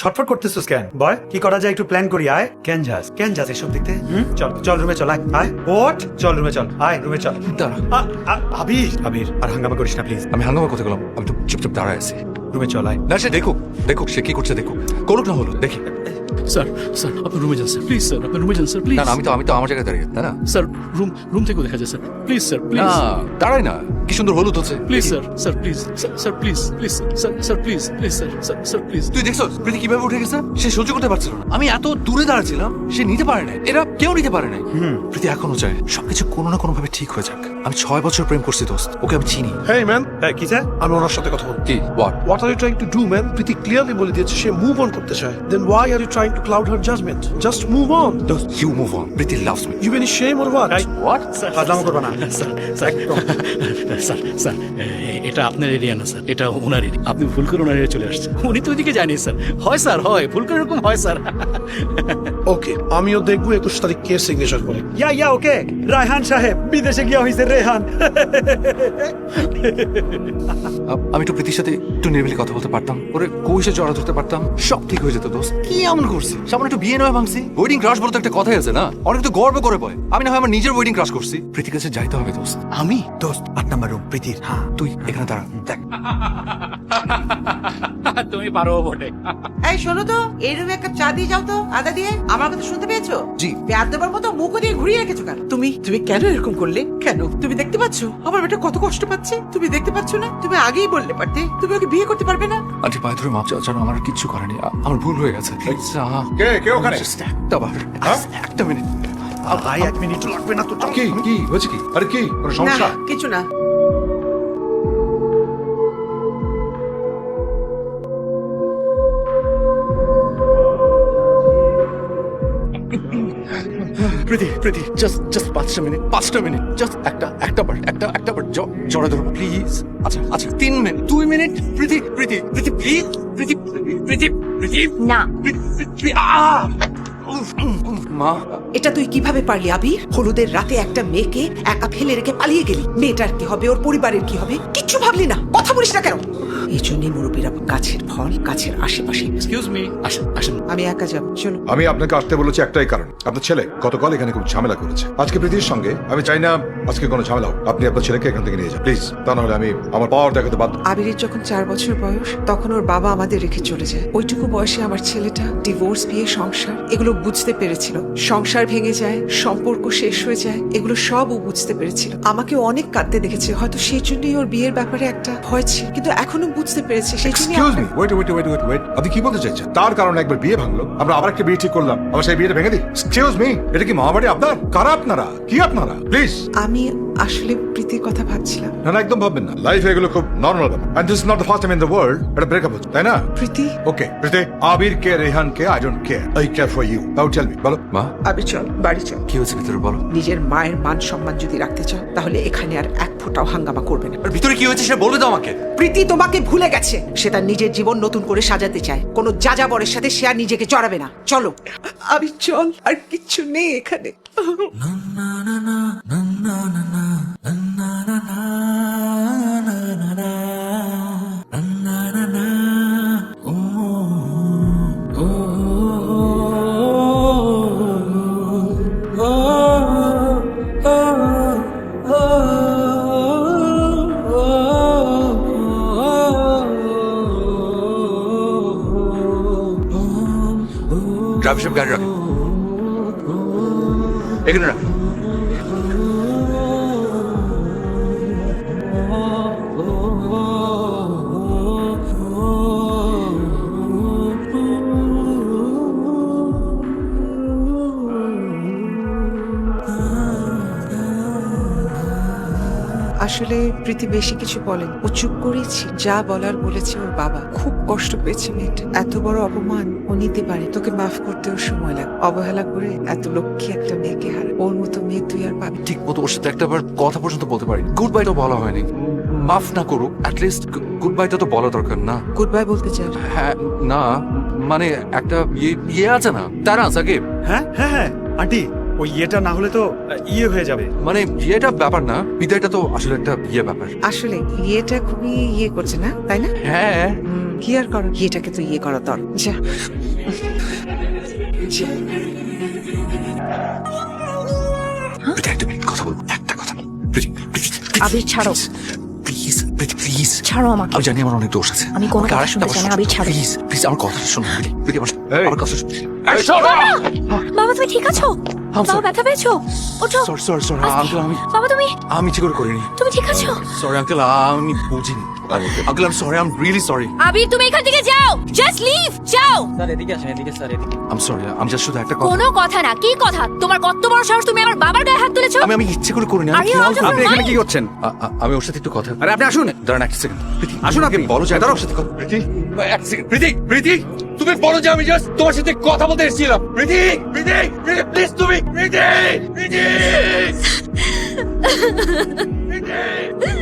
ছটফট করতেছিস কেন বয়? কি করা যায় একটু প্ল্যান করি। আয় কেন যাস এসব দেখতে। চল চল রুমে চল। আয় ওঠ, চল রুমে চল। আয় রুমে চল। আবির আর হাঙ্গামা করিস না প্লিজ। আমি হাঙ্গামা কথা বললাম, আমি তো চুপচাপ দাঁড়ায় আছি। রুমে চল। আয় না সে দেখুক সে কি করছে দেখুক, করুক না হলো দেখি। স্যার আপনি রুমে যান স্যার, প্লিজ স্যার আপনি রুমে যান স্যার, প্লিজ। না না, আমি তো আমার জায়গায় দাঁড়িয়ে, তাই না? স্যার রুম থেকেও দেখা যায় স্যার, প্লিজ স্যার, না প্লিজ দাঁড়াই না, কি সুন্দর হলুদ হচ্ছে। Please sir please sir, please sir please sir please. তুই দেখছো প্রীতি কিভাবে উঠে গেছে? সে সহ্য করতে পারছিল না, আমি এত দূরে দাঁড়াচ্ছিলাম, সে নিতে পারে নাই, এরা কেউ নিতে পারে নাই। প্রীতি এখনো চায় সবকিছু কোনো না কোনো ভাবে ঠিক হয়ে যাক। আমি 6 বছর প্রেম করছি দোস্ত, ওকে আমি চিনি। Hey man, হ্যাঁ কি স্যার? আমি ওনার সাথে কথা বলবো। কি What are you trying to do, man? Priti clearly বলে দিয়েছে সে মুভ অন করতে চায়। Then why are you trying to cloud her judgment? Just move on. You move on, Preeti loves me. You any shame or what? What? ফাজলামো করবা না। Sir এটা আপনার area না স্যার, এটা ওনার এরিয়া। আপনি ভুল করে ওনার এরিয়া চলে আসছেন, উনি তো ওইদিকে জানি স্যার। হয় স্যার, হয় ভুল করে এরকম হয় স্যার। Okay, আমিও দেখবো 21 তারিখ কে সিগনেচার করে। ইয়া ওকে। রায়হান সাহেব বিদেশে গিয়া হইছে রেহান। আমি একটু প্রীতির সাথে একটু নির্বিলি কথা বলতে পারতাম, ওরে কৌশে জড়া ধরতে পারতাম, সব ঠিক হয়ে যেত দোস্ত। কি এমন করছি? সামনে একটু বিয়ে নয় ভাঙছি। ওয়েডিং ক্রাশ বলতে একটা কথাই আছে না, অনেক তো গর্ব করে বয়। আমি না হয় আমার নিজের ওয়েডিং ক্রাশ করছি, প্রীতির কাছে যাইতে হবে দোস্ত। আমি দোস্ত 8 নাম্বার রুম প্রীতির। হ্যাঁ তুই এখানে দাঁড়া, দেখ। তুমি পারো বটে। এই শোনো তো, এই রুমে এক কাপ চা দিয়ে যাও তো, আদা দিয়ে। আমার কথা শুনতে পেয়েছো? জি। পেয়ার দেবার মতো মুখও দিয়ে ঘুরিয়ে রেখেছো কেন? তুমি কেন এরকম করলে? কেন? তুমি দেখতে পাচ্ছ আমার মেয়েটা কত কষ্ট পাচ্ছে? তুমি দেখতে পাচ্ছ না? তুমি আগেই বললে পারতে তুমি ওকে বিয়ে করতে পারবে না। আন্টি পায়ে ধরে মাপ চাওয়া ছাড়া আমার আর কিচ্ছু করেনি, আমার ভুল হয়ে গেছে। কে ওখানে? একটা মিনিট। ভাই 1 মিনিট লাগবে না তো। কি হয়েছে? কি আরে কি কোনো সমস্যা? না কিছু না। প্রীতি জাস্ট 5টা মিনিট জাস্ট একটা বার জড়া ধরো প্লিজ। আচ্ছা 3 মিনিট 2 মিনিট। প্রীতি প্লিজ, প্রীতি না। মা এটা তুই কিভাবে পারলি আবির? হলুদের রাতে একটা মেয়েকে একা ফেলে রেখে পালিয়ে গেলি। মেয়েটার কি হবে, ওর পরিবারের কি হবে? কিচ্ছু ভাবলি না? কথা বলিস না কেন? এই জন্যই মুরব্বীরা গাছের ফল গাছের আশেপাশে। এক্সকিউজ মি, আসেন। আমি একা যাবো, চলো। আমি আপনাকে আসতে বলেছি একটাই কারণ, আপনার ছেলে গতকাল এখানে খুব ঝামেলা করেছে। আজকে প্রীতির সঙ্গে আমি চাই না আজকে কোনো ঝামেলা হোক। আপনি আপনার ছেলেকে এখান থেকে নিয়ে যান প্লিজ, তা নাহলে আমি আমার পাওয়ার দেখাতে বাধ্য। আবিরের যখন 4 বছর বয়স তখন ওর বাবা আমাদের রেখে চলে যায়। ওইটুকু বয়সে আমার ছেলেটা ডিভোর্স, বিয়ে, সংসার এগুলো বুঝতে পেরেছিল। সংসার ভেঙে যায়, সম্পর্ক শেষ হয়ে যায়, এগুলো সব ও বুঝতে পেরেছিল। আমাকে অনেক কাঁদতে দেখেছে, হয়তো সেই জন্যই ওর বিয়ের ব্যাপারে একটা ভয় ছিল, কিন্তু এখনো বুঝতে পেরেছে। সেই জন্যই এক্সকিউজ মি, ওয়েট, আপনি কি বলতে চাইছেন? তার কারণে একবার বিয়ে ভাঙলো, আমরা আবার একটা বিয়ে ঠিক করলাম, আবার সেই বিয়েটা ভেঙে দিই? এক্সকিউজ মি, এটা কি মামাবাড়ি আপনার? কারা আপনারা? কি আপনারা? প্লিজ। আমি আসলে প্রীতির কথা ভাবছিলাম। না একদম ভাববেন না, লাইফে এগুলো খুব নর্মাল ব্যাপার। And this is not the first time in the world এটা ব্রেকআপ হচ্ছে, তাই না? প্রীতি, ওকে প্রীতি, আবির কে রেহান কে I don't care, I care for you. Now tell me, বলো। মা আবির চল, বাড়ি চল। কি হয়েছে ভিতরে বলো। নিজের মায়ের মান সম্মান যদি রাখতে চাও তাহলে এখানে আর এক ফোঁটাও হাঙ্গামা করবে না। আর ভিতরে কি হয়েছে সেটা বলবে তো আমাকে। প্রীতি তোমাকে ভুলে গেছে, সে তার নিজের জীবন নতুন করে সাজাতে চায়। কোনো যাযাবরের সাথে সে আর নিজেকে জড়াবে না। চলো আবির চল, আর কিচ্ছু নেই এখানে। ড্রাইভার সাহেব গাড়ি রাখেন, এখানে রাখেন। আসলে প্রীতি বেশি কিছু বলেন, ও চুপ করেছি। যা বলার বলেছে ওর বাবা। খুব কষ্ট পেয়েছে মেয়েটা। এত বড় অপমান ও নিতে পারে, তোকে মাফ করতেও সময় লাগে। অবহেলা করে এত লক্ষ্মী একটা মেয়েকে হার। ওর মতো মেয়ে তুই আর পাবি? ঠিক মতো ওর সাথে একটাবার কথা পর্যন্ত বলতে পারি। গুড বাইটাও বলা হয়নি। মাফ না করুক, অ্যাটলিস্ট গুড বাইটা তো বলা দরকার না? গুড বাই বলতে চাই। হ্যাঁ না মানে একটা ইয়ে আছে না, তারা সাকিব। হ্যাঁ আন্টি ওই ইয়েটা না হলে তো ইয়ে হয়ে যাবে। মানে বিয়েটা ব্যাপার না, বিদায়টা তো আসলে একটা ইয়ে ব্যাপার। আসলে ইয়েটা খুবই ইয়ে করছে না, তাই না? হ্যাঁ কি আর করো, ইয়েটাকে তো ইয়ে করা দর। যা যা। প্রীতি, একটা মিনিট কথা বলবো, একটা কথা। প্রীতি, প্রীতি, আবির, ছাড়ো। Please Priti, please. ছাড়ো আমাকে। আমি জানি আমার অনেক দোষ আছে। আমি কোনো আমাকে কথা আরেকটা শুনতে চাই না, আবির, ছাড়ো। প্লিজ প্লিজ আমার কথাটা শোনো প্রীতি, প্রীতি এই। আমার কথা শোনো। বাবা তুমি ঠিক আছো? I'm বাবা sorry. ব্যথা পেয়েছো? ওঠো। সরি সরি সরি আঙ্কেল, বাবা তুমি আমি ঠিক করে করিনি। তুমি ঠিক আছো? সরি আঙ্কেল, আমি বুঝিনি। Uncle I am sorry, I am really sorry. Abir তুমি এখান থেকে যাও, জাস্ট লিভ, যাও। আম সরি, আমি জাস্ট শুধু একটা কথা। কোনো কথা না, কি কথা? তোমার কত বড় সাহস, তুমি আমার বাবার গায়ে হাত তুলেছো? আমি ইচ্ছে করে করিনি। Are you out of your আপনি এখানে mind? কি করছেন? আমি ওর সাথে একটু কথা। আরে আপনি আসুন। দাঁড়ান একটা সেকেন্ড। প্রীতি আসুন আপনি। বলো যে ওর সাথে কথা। প্রীতি এক সেকেন্ড। প্রীতি, প্রীতি তুমি বলো যে আমি জাস্ট তোমার সাথে কথা বলতে এসেছিলাম। প্রীতি, প্রীতি, প্রীতি প্লিজ তুমি। প্রীতি, প্রীতি, প্রীতি।